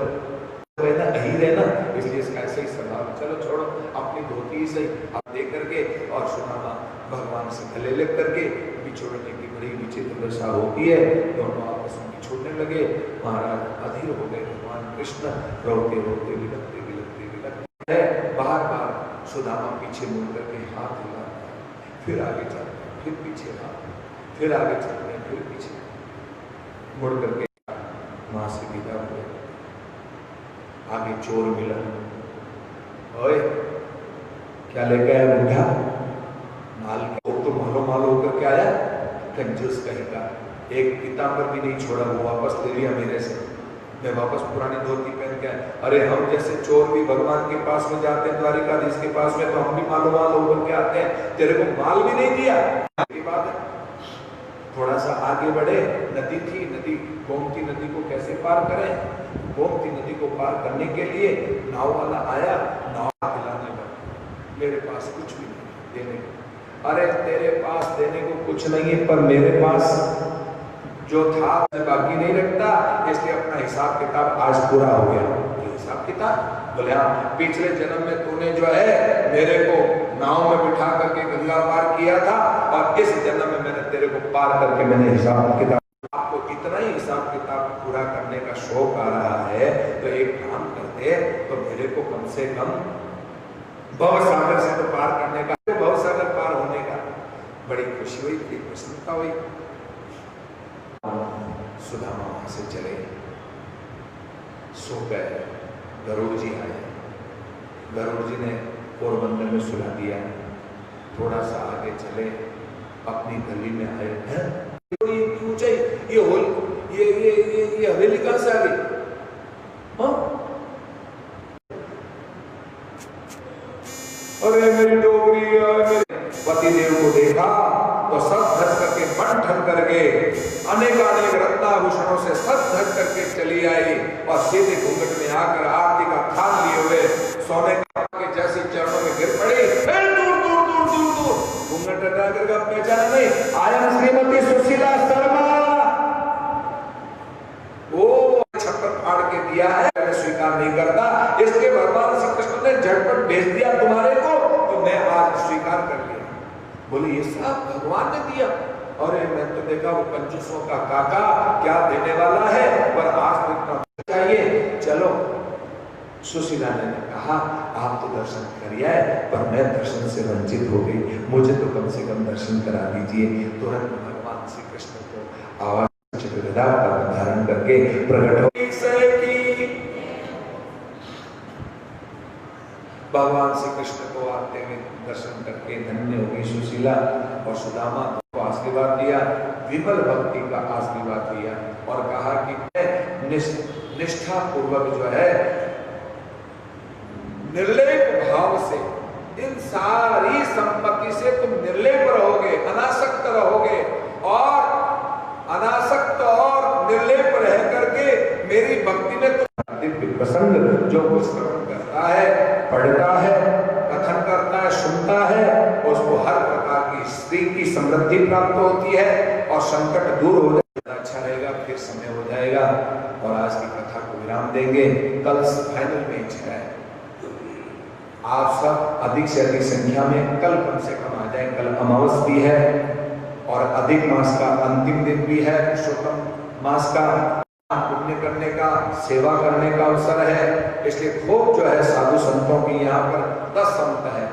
रहना नहीं रहना, इसलिए इसका ऐसे ही स्वभाव, चलो छोड़ो, अपनी धोती ही सही आप दे करके। और सुदामा भगवान से गले लग करके, बिछोड़ने की बड़ी विचित्र दशा होती है, दोनों आपस में बिछोड़ने लगे। महाराज अधीर हो गए, भगवान कृष्ण रोते रोते विलकते विलकते विलकते है। बार बार सुदामा पीछे मुड़ करके हाथ हिलाता है, फिर आगे चलते हैं, फिर पीछे हाथ, फिर आगे चलते हैं, फिर पीछे मुड़ करके वहां से विदा हुए। आगे चोर मिला, ओए क्या लेकर आया बुढ़ा, माल तो मालो मालो होकर के आया, कंजूस कहेगा, एक पीताम्बर भी नहीं छोड़ा, वो वापस ले लिया मेरे से, मैं वापस पुरानी धोती पहन के। अरे हम जैसे चोर भी भगवान के पास में जाते हैं, द्वारिकाधीश के पास में, तो हम भी मालो माल होकर के आते हैं, तेरे को माल भी नहीं दिया। की बात है, थोड़ा सा आगे बढ़े, नदी थी, नदी गोमती नदी को कैसे पार करें? गोमती नदी को पार करने के लिए नाव वाला आया, नाव खिलाने लगा, मेरे पास कुछ भी नहीं देने को। अरे तेरे पास देने को कुछ नहीं है, पर मेरे पास जो था बाकी नहीं रखता, इसलिए अपना हिसाब किताब आज पूरा हो गया। हिसाब किताब बोले हाँ, पिछले जन्म में तूने जो है मेरे को नाव में बिठा करके गंगा पार किया था, और इस जन्म में मैंने तेरे को पार करके मैंने हिसाब किताब, आपको इतना ही हिसाब किताब पूरा करने का शौक आ रहा है तो एक काम करते, तो मेरे को कम से कम भव सागर से तो पार करने का, भव सागर पार होने का बड़ी खुशी हुई, बड़ी प्रसन्नता हुई। सुदामा वहां से चले, सो गए। गरुड़ जी आए, गरुड़ जी ने पोरबंदर में सुला दिया। थोड़ा सा आगे चले, अपनी गली में आए, हैं क्यों चाहिए ये होल, ये हवेली कहां से आ गई? हाँ, अरे मेरी डोगरी, पति देव को देखा तो सब धस करके बन ठन करके अनेकानेक रत्नाभूषणों से सब धस करके चली आई, और सीधे घूंघट में आकर आरती का थाल लिए हुए सोने के जैसे चरणों में गिर पड़ी। फिर दूर दूर दूर दूर दूर घूंघट हटा कर पहचाना नहीं, आया श्रीमती सुशीला शर्मा। वो छप्पर फाड़ के दिया है, मैं स्वीकार नहीं करता, इसके भगवान श्री कृष्ण ने झटपट भेज दिया तुम्हारे को, तो मैं आज स्वीकार कर लिया। बोले ये सब भगवान ने दिया? अरे मैं तो देखा वो कंजूसों का काका क्या देने वाला है, पर आज तो इतना चाहिए। चलो, सुशीला ने कहा आप तो दर्शन करिए, पर मैं दर्शन से वंचित हो गई, मुझे तो कम से कम दर्शन करा दीजिए। तुरंत भगवान श्री कृष्ण को आवाज धारण करके प्रकट हो, भगवान श्री कृष्ण को आते हुए दर्शन करके धन्य हो गई सुशीला। और सुदामा को आशीर्वाद दिया, विमल भक्ति का आशीर्वाद दिया, और कहा कि मैं निष्ठा पूर्वक जो है निर्लेप भाव से इन सारी संपत्ति से तुम निर्लेप रहोगे, अनासक्त रहोगे, और अनासक्त और निर्लेप रह करके मेरी भक्ति में तुम दिव्य प्रसंग जो कुछ करता है, पढ़ता है, कथन करता है, सुनता है, उसको हर प्रकार की स्त्री की समृद्धि प्राप्त होती है, और संकट दूर हो जाएगा, अच्छा रहेगा। फिर समय हो जाएगा और आज की कथा को विराम देंगे। कल फाइनल मैच है, आप सब अधिक से अधिक संख्या में कल कम से कम आ जाए। कल अमावस भी है और अधिक मास का अंतिम दिन भी है, पुरुषोत्तम मास का पुण्य करने का, सेवा करने का अवसर है। इसलिए खूब जो है साधु संतों की यहाँ पर 10 संत है,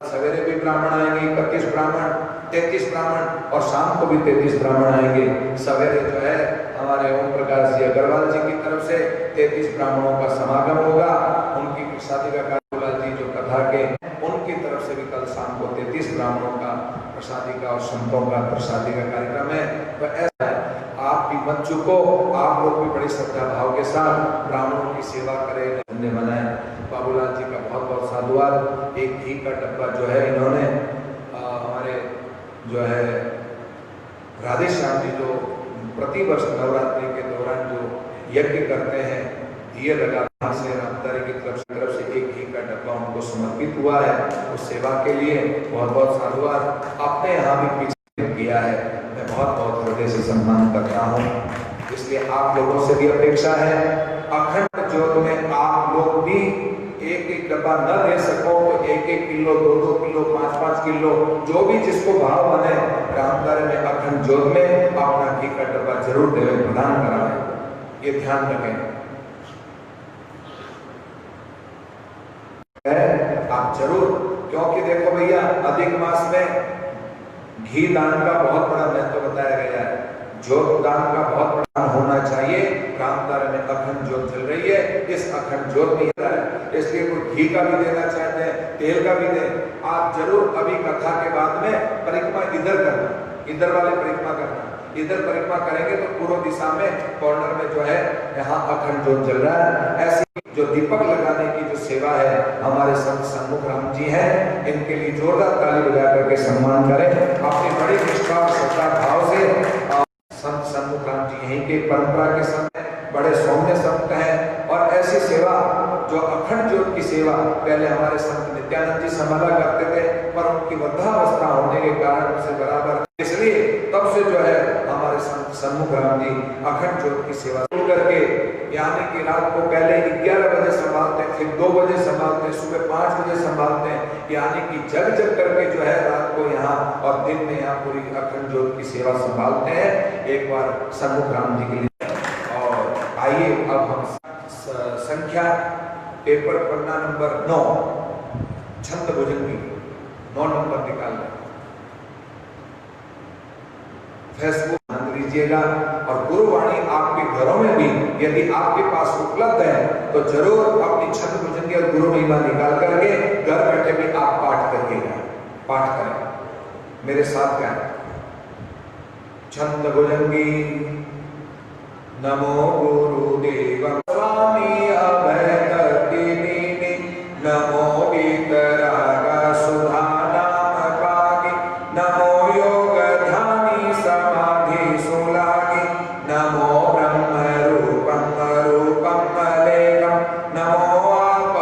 सवेरे भी ब्राह्मण आएंगे 31 ब्राह्मण, 33 ब्राह्मण, और शाम को भी 33 ब्राह्मण आएंगे। सवेरे जो है हमारे ओम प्रकाश जी अग्रवाल जी की तरफ से 33 ब्राह्मणों का समागम होगा। उनकी प्रसादी का कारोलाल जी जो कथा के, उनकी तरफ से भी कल शाम को 33 ब्राह्मणों का प्रसादी का और संतों का प्रसादी का कार्यक्रम है। तो ऐसा है, आप भी मत चुको, आप लोग भी बड़ी श्रद्धा भाव के साथ ब्राह्मणों की सेवा करें, धन्य बनाए। बाबूलाल जी का बहुत बहुत साधुवाद। एक घी का डब्बा जो है इन्होंने हमारे जो है राधे श्याम जी जो प्रति वर्ष नवरात्रि के दौरान जो यज्ञ करते हैं, दिए लगा से रामदारी की तरफ से एक घी का डब्बा उनको समर्पित हुआ है, उस सेवा के लिए बहुत बहुत साधुवाद। आपने यहाँ भी पीछे किया है, मैं बहुत बहुत हृदय से सम्मान करता हूँ। इसलिए आप लोगों से भी अपेक्षा है, अखंड ज्योत में आप लोग भी एक एक डब्बा न दे सको तो 1-1 किलो, 2-2 किलो, 5-5 किलो, जो भी जिसको भाव बने, रामदारी में अखंड ज्योत में अपना घी का डब्बा जरूर देवे, प्रदान कराएं, ये ध्यान रखें। आप जरूर, क्योंकि देखो भैया अधिक मास में घी दान का बहुत बड़ा महत्व बताया गया है, ज्योत दान का बहुत बड़ा होना चाहिए। रामदारी में अखंड ज्योत जल रही है, इस अखंड ज्योत में है, इसलिए कोई घी का भी देना चाहते हैं, तेल का भी दे। आप जरूर अभी कथा के बाद में परिक्रमा इधर करना, इधर वाले परिक्रमा करना, इधर परिक्रमा करेंगे तो पूर्व दिशा में कॉर्नर में जो है यहाँ अखंड ज्योत जल रहा है। ऐसी जो दीपक लगाने की जो सेवा है हमारे संत सन्मुख राम जी हैं, इनके लिए जोरदार ताली बजा करके सम्मान करें। अपनी बड़ी निष्ठा और श्रद्धा भाव से संत सन्मुख राम जी यहीं के परंपरा के संत हैं, बड़े सौम्य संत हैं, और ऐसी सेवा जो अखंड ज्योत की सेवा पहले हमारे संत नित्यानंद जी संभाला करते थे, पर उनकी वृद्धावस्था होने के कारण उनसे बराबर, इसलिए तब से जो है हमारे सन्मुख राम जी अखंड ज्योत की सेवा करके, यानी कि रात को पहले 11 बजे संभालते हैं, फिर 2 बजे संभालते हैं, सुबह 5 बजे संभालते हैं, यानी कि जग जग करके जो है रात को यहाँ और दिन में यहाँ पूरी अखंड ज्योत की सेवा संभालते हैं। एक बार सन्मुख राम जी के लिए। और आइए अब हम संख्या पेपर पन्ना नंबर 9 छंद भुजंगी 9 नंबर निकाल लें। फेसबुक बंद लीजिएगा और गुरुवाणी आपके घरों में भी यदि आपके पास उपलब्ध है तो जरूर अपनी छंद भुजंगी और गुरु महिमा निकाल करके घर बैठे भी आप पाठ करिएगा, पाठ करें मेरे साथ गाएं। छंद भुजंगी नमो गुरुदेव स्वामी अभय दीनी, नमो वीतरागा सुधा नाम पागी, नमो योग ध्यानी समाधि सुलागी, नमो ब्रह्म रूपम रूपम लेकम, नमो आप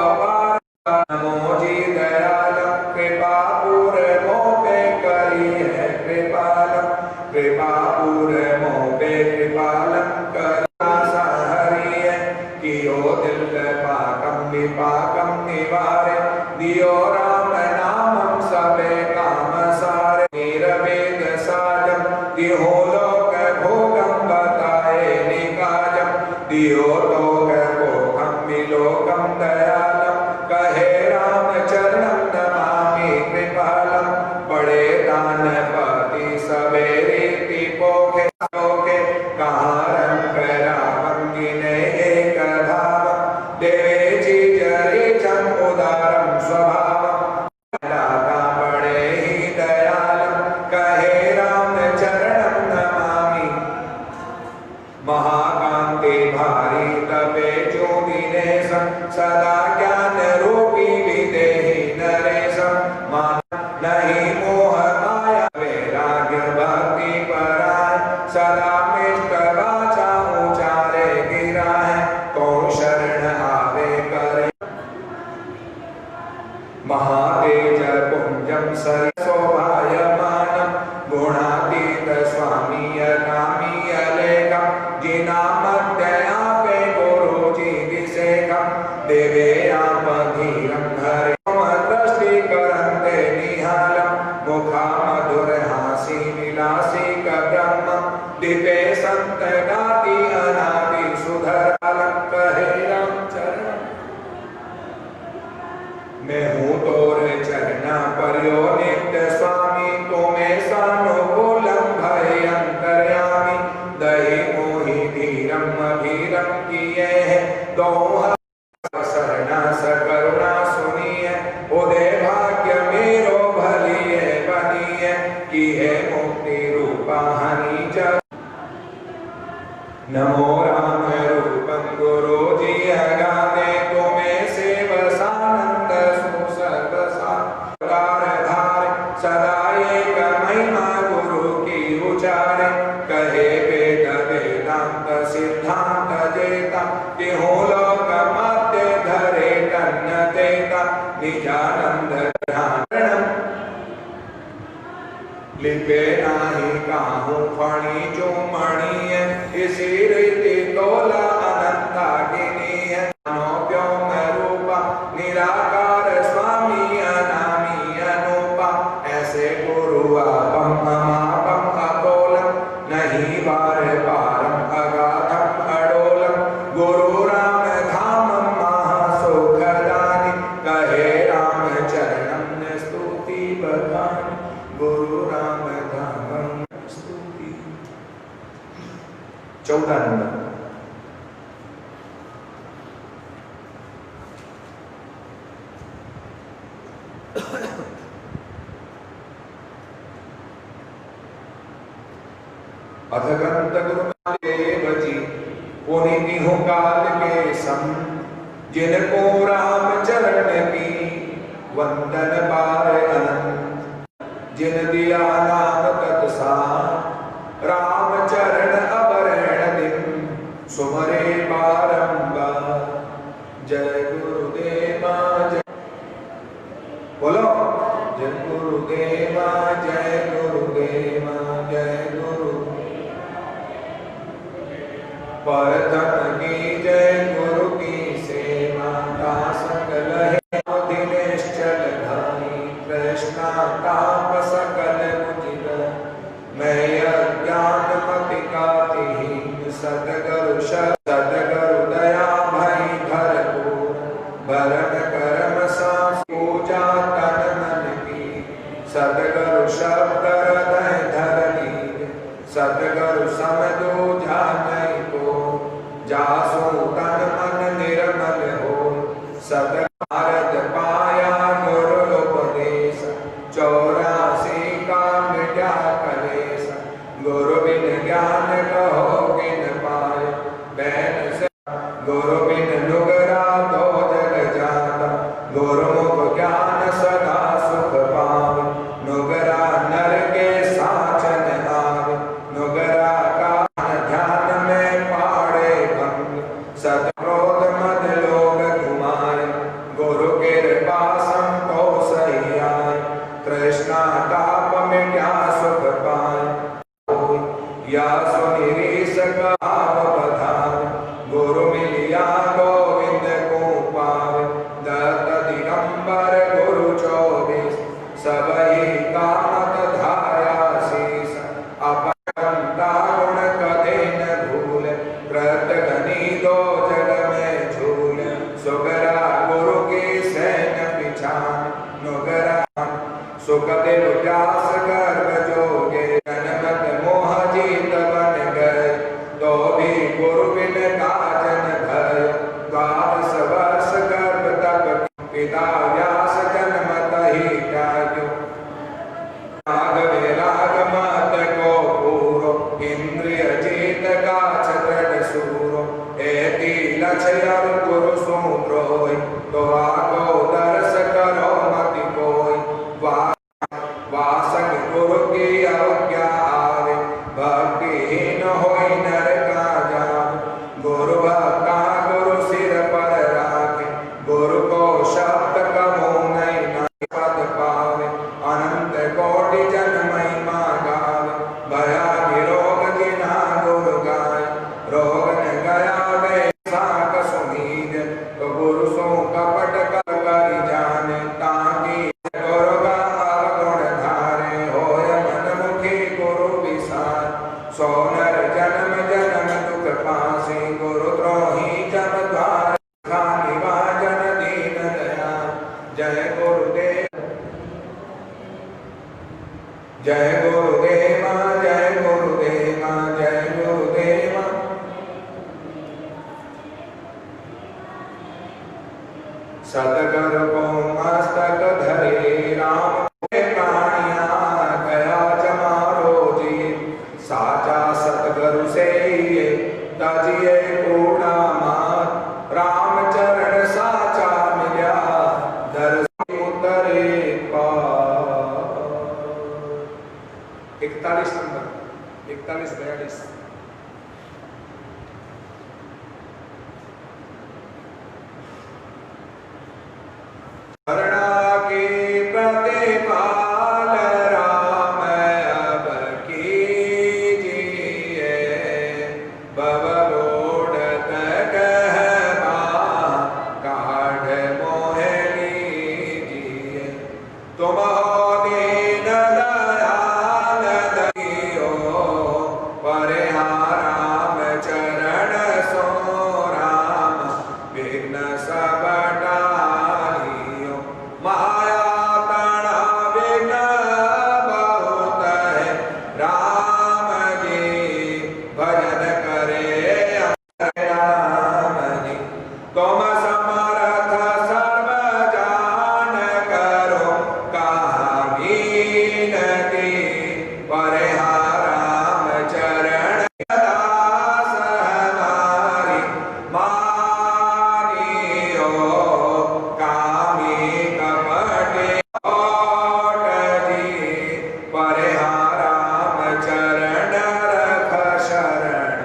नमो जी दयालम, कृपा पूरे मोपे करी है कृपालम, कृपा पूरे मोपे कृपालम पाकम निवारे, दियो राम नामम सबे काम सारे, नीरवेद साजम दियो लोक भोगम बताए निकाजम, दियो लोक भोगम विलोकम दयालम, कहे राम चरणम नमामि कृपालम, बड़े दान पति सबे रीति पोखे लोके, कहाँ रंग रावण गिने एक धाम, देवे उदारम स्वभावम, दाता बड़े ही दयालम, कहे राम चरणम नमामि, महाकांति भारी तपे जो दिनेशम, सदा ज्ञान रूपी विदेहि नरेशम, मान नहीं मोह माया वैराग्य भक्ति पराय, सदा मिष्ट वाचा उचारे गिराए, कौन शरण आवे करे, महातेज पुंजम शोभायमानम, गुणातीत स्वामी नामी अलेकम, जिना मध्यापे गुरु जी विषेकम, देवे आप धीरम हरे दृष्टि करंते निहालम, मुखा मधुर हासी विलासी ब्रह्म, दिपे संत गाती अनादि सुधरालम, कहे राम चरण मैं हूँ तोरे चरना पर्यो नित्य स्वामी, तुम्हें सानुकूलम भय अंतर्यामी, दही मोहि धीरम अधीरम किए है, दोहा शरणा सकरुणा सुनिए, उदय भाग्य मेरो भलिए बनिए, की है मुक्ति रूपा हनि जग, नमो राम रूपम गुरु जी अगाने, तुम्हें सेव सानंद सदा एक महिमा गुरु की उचारे, कहे वेद वेदांत सिद्धांत जेता, तिहु लोक माते धरे तन्न देता, निजानंद ध्यान लिपे नाही काहू फणी जो मणि है, इसी रीति तोला अनंता गिनी है, व्योम रूपा निराकार स्वामी अनामी अनुपा, ऐसे गुरु आपम अमापम अकोलम, नहीं बार पारम अगाधम अडोलम, गुरु राम धामम महासुखदानी, कहे राम चरणम स्तुति बखानी, गुरु राम धामम स्तुति। 14 नंबर अथगंत गुरुदेव जी, पुनि हो काल के सम, जिनको राम चरण की वंदन बार अनंत, जिन दिया नाम तत्सा राम चरण अवरण दिन, सुमरे बारंबार जय गुरुदेव जय, बोलो जय गुरु पर धन की जय गुरु की सेवा का सकल है दिनेश चल धारी कृष्णा ताप सकल मुझ मैं अज्ञान मति कातिहीन सतगुरु सतगुरु दया भई भरपूर भरण कर्म सांस पूजा तन मन की सतगुरु शब्द हृदय धरनी सतगुरु समझो जानै को जासो तन मन निर्मल हो सतगुरु पाया गुरु उपदेश 84 का मिटा कलेश गुरु बिन ज्ञान कहो किन पाए बैन से गुरु बिन नुगरा दो जग जाता गुरुमुख ज्ञान सदा सुख पावे नुगरा नर के साचन आवे नुगरा का ध्यान में पाड़े भंग सतक्रोध मद लोग घुमाए गुरु कृपा संतोष ही आए कृष्णा ताप मिटा सुख पाए या सुनिरीश का बधावे गुरु मिलिया गोविंद को पावे दत्त दिगंबर गुरु 24 सबही कामत धाया शीस अपरंता गुण कदे न भूल कृत घनी दो जग में झूल सुगरा गुरु की सैन पिछान नुगरा सुखदेव व्यास गर्भ जोगे जनमत मोह जीत बन गए तो भी गुरु बिन काजन भय द्वादश वर्ष गर्भ तक पिता व्यास जन्मत ही त्याग्यो राघवे राग मत को पूरो इंद्रिय जीत का छतन सूरो एति लक्ष्य गुरु सुद्रोही तो आगो दर्श करो मति कोई वासक गुरु की अवज्ञा आवे भक्तिहीन होई नर का जावे गुरु भक्ता गुरु सिर पर राखे गुरु को शब्द कहो नहीं पद पावे अनंत कोटि जन्म महिमा गावे भया निरोग जिना गुरु गाय रोग न गया वे साक सुमीद तो गुरु सो कपट कर जाने ताकि गुरु का अवगुण धारे होय मन मुखी गुरु विसार सोनर जन्म जन्म दुख पासे गुरु द्रोही जब द्वार खानी वाजन दीन दया जय गुरुदेव जय गुरुदेवा जय गुरुदेवा जय गुरुदेवा सतगुरु को मस्तक धरे राम प्राणिया गया जमारो जी साचा सतगुरु से तजिए पूर्णा मात राम चरण साचा मिला दर्शन उतरे पार 41 नंबर 41-42 करुणा के प्रतिपाल राम अब कीजिए भव मूढ़त कहबा काढ़ मोह लीजिए तुम हो दीन दयाल दइयो परिहाराम चरण सो राम विघ्न सब टालियो माया तना विघ्न बहुत है राम जी भजन करे राम जी तुम समर्थ सर्व जान करो कहा मीनती परिहाराम चरण दास हमारी मानियो कामी कपटे ओट जी परिहाराम चरण रख शरण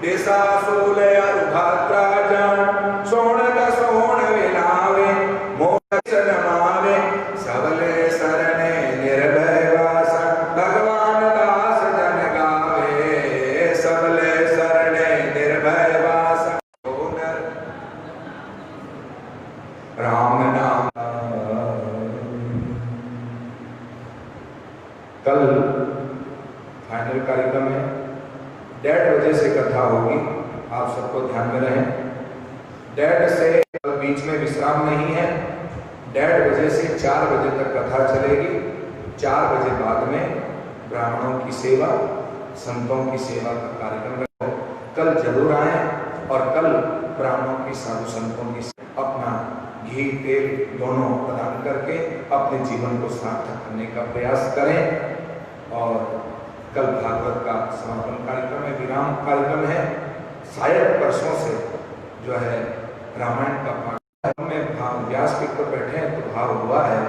देशासूल अरुभाद्राजन सोणक सोण विलावे मोक्षन मावे सबले शरणे निर्भय वास भगवान दास जन गावे सबले शरणे निर्भय वास राम नाम। कल फाइनल कार्यक्रम है, 1:30 बजे से कथा होगी, आप सबको ध्यान में रहें। 1:30 से बीच में विश्राम नहीं है। 1:30 बजे से 4 बजे तक कथा चलेगी। 4 बजे बाद में ब्राह्मणों की सेवा, संतों की सेवा का कार्यक्रम रखो। कल जरूर आए और कल ब्राह्मणों की, साधु संतों की अपना घी तेल दोनों प्रदान करके अपने जीवन को सार्थक करने का प्रयास करें। और कल भागवत का समापन कार्यक्रम है, विराम कार्यक्रम है। शायद परसों से जो है रामायण का पाठ में व्यासपीठ पर बैठे हैं तो भाव हुआ है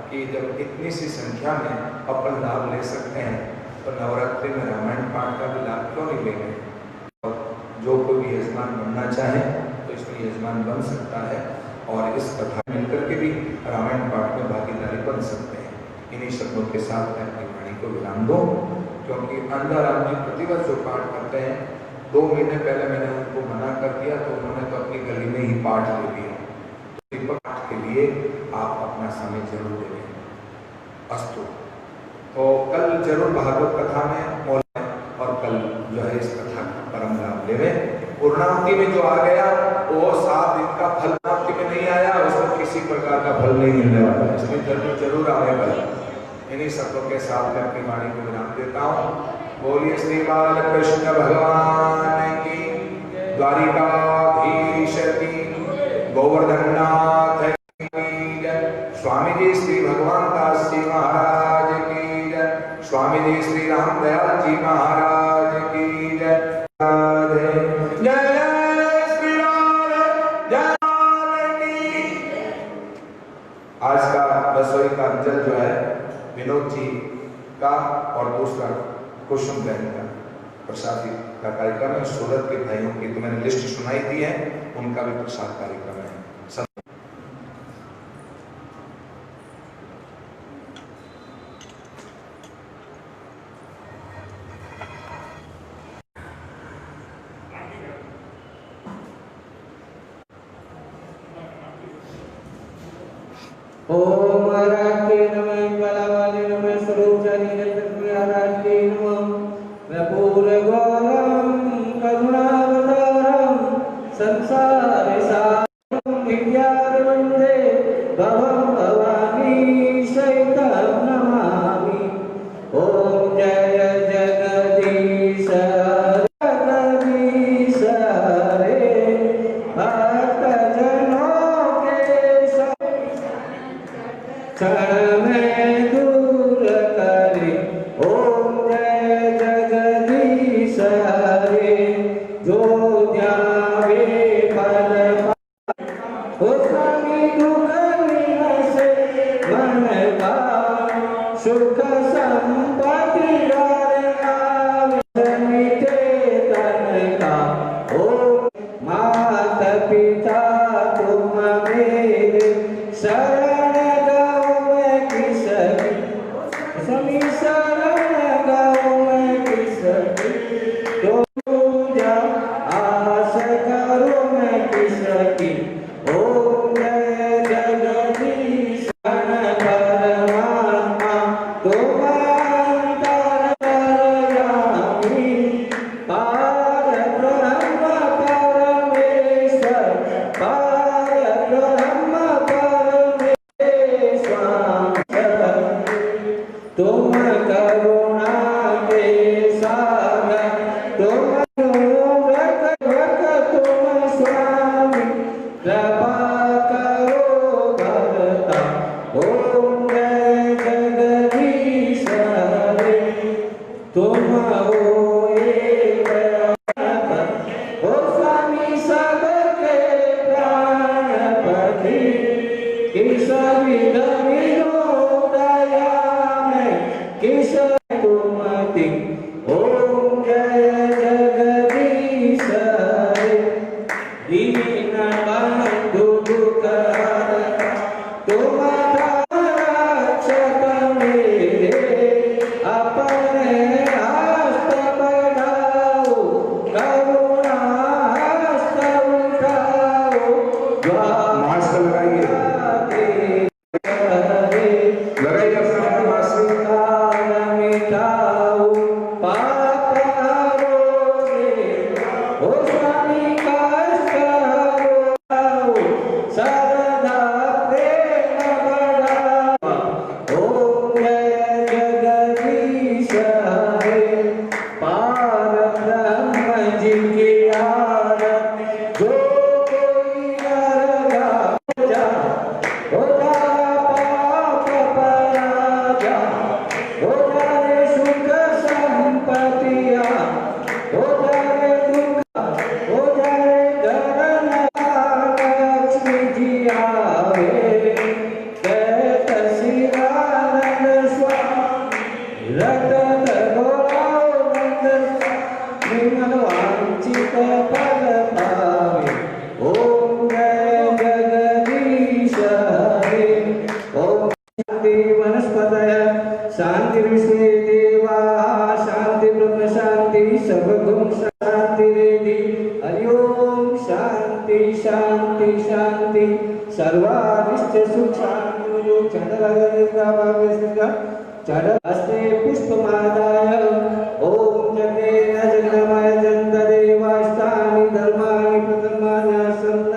कि जब इतनी सी संख्या में अपन लाभ ले सकते हैं तो नवरात्रि में रामायण पाठ का भी लाभ क्यों नहीं लेंगे। और जो कोई भी यजमान बनना चाहे तो इसमें यजमान बन सकता है और इस कथा मिलकर के भी रामायण पाठ में भागीदारी बन सकते हैं। इन्हीं शब्दों के साथ मैं अपनी वाणी को विराम दूं, क्योंकि अंधाराम जी प्रतिवर्ष जो पाठ करते हैं, 2 महीने पहले मैंने उनको मना कर दिया तो उन्होंने तो अपनी गली में ही पाठ ले लिया। पाठ के लिए आप अपना समय जरूर दें। अस्तु। तो कल जरूर भागवत कथा में मौला और कल जो है इस कथा का परम लाभ लेवे। पूर्णावती में जो आ गया वो 7 दिन का फल, पूर्णावती में नहीं आया उसको किसी प्रकार का फल नहीं मिलने वाला, इसलिए जरूर आएगा। इन्हीं शब्दों के साथ मैं अपनी वाणी को विराम देता हूँ। बोलिए श्री बाल कृष्ण भगवान की, द्वारिकाधीश की, गोवर्धननाथ की जय। स्वामी जी श्री भगवान दास जी महाराज की जय। स्वामी जी श्री राम दयाल जी महाराज की जय। आज का रसोई का अंजल जो है विनोद जी का और दूसरा कुसुम बहन का प्रसादी का कार्यक्रम है। सूरत के भाइयों की तो मैंने लिस्ट सुनाई दी है, उनका भी प्रसाद कार्यक्रम है। ओम राष्ट्रीय नमः बलवाले नमः स्वरूप राष्ट्रीय नमः वपूर गौरम करुणावतारम संसार सारम विद्यार वंदे भवम भवानी शैतम नमामि। ओम जय जगदीश जगदीश रे भक्त जनों के क्षण में दूर करे। ओम जय जगदीश रे जो ध्यावे फल स्वामी दुख विनाशे मन का सुख संपत्ति मिटे तन का। ओम मात पिता तुम मेरे शरण गाँव में किसकी, समी शरण गाँव में किसकी, तो पूजा आस करो मैं किसकी। ओम जय जगदीश परमात्मा तुम अंतर जामी। पार ब्रह्म परमेश्वर, पार ब्रह्म परमेश्वर, तुम करुणा के सागर, तुम तुम स्वामी कृपा करो भरता। ओम जय जगदीश रे तुम हो एक ओ स्वामी सबके प्राणपति। किस विध विनोदया में किस कुमति। ओम जय जगदीश सरदा प्रेम बढ़ावा। ओम जय जगदीश हरे, पार ब्रह्म जी की आरती। जो कोई नर राजा, हो जाए पाप पराजा, हो जाए सुख संपत्तिया, हो जाए दुख, हो जाए धन, लक्ष्मी जी आवे। कहत शिवानंद स्वामी, रटत गौरानंद स्वामी, मन वांछित फल पावे। ओम जय जगदीश हरे। ओम शांति वनस्पतय शांति विश्वे देवा शांति ब्रह्म शांति सर्वगुण शांति रेधि। हरि ओम शांति शांति शांति सर्वारिष्ट सुख शांति। जो चढ़ हस्ते पुष्पमादाय ओम जगेन जगन्माय जन्तदेवास्तानि धर्माणि प्रथमानि सन्त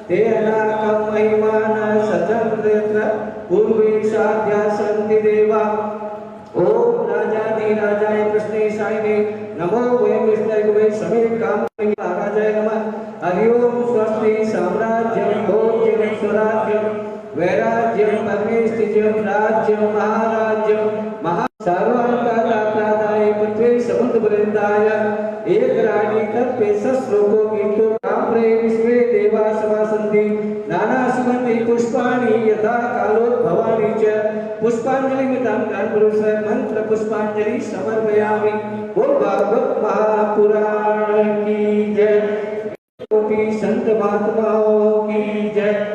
तेनाकं महिमान सचन्द्रेत्र पूर्वे साध्या सन्ति देवा। ओम राजाधिराजाय कृष्णेशाय नमो वयं विष्णवे समे कामये राजाय नमः। हरि ओम स्वस्ति साम्राज्यं भोज्यं स्वराज्यं वैराज्यं परमेष्टिजं राज्यं महाराज्यं महा सर्वांकादाय पृथ्वी समुद्रवृंदाय एक रानी तत्पे श्लोको गीतो काम्रे विश्वे देवा सभासन्ति नाना सुगन्धि पुष्पाणि यथा कालोद्भवानि च पुष्पांजलिमितं कान्पुरुष मंत्र पुष्पांजलि समर्पयामि। बोल भागवत महापुराण की जय, कोटि संत महात्माओं की जय।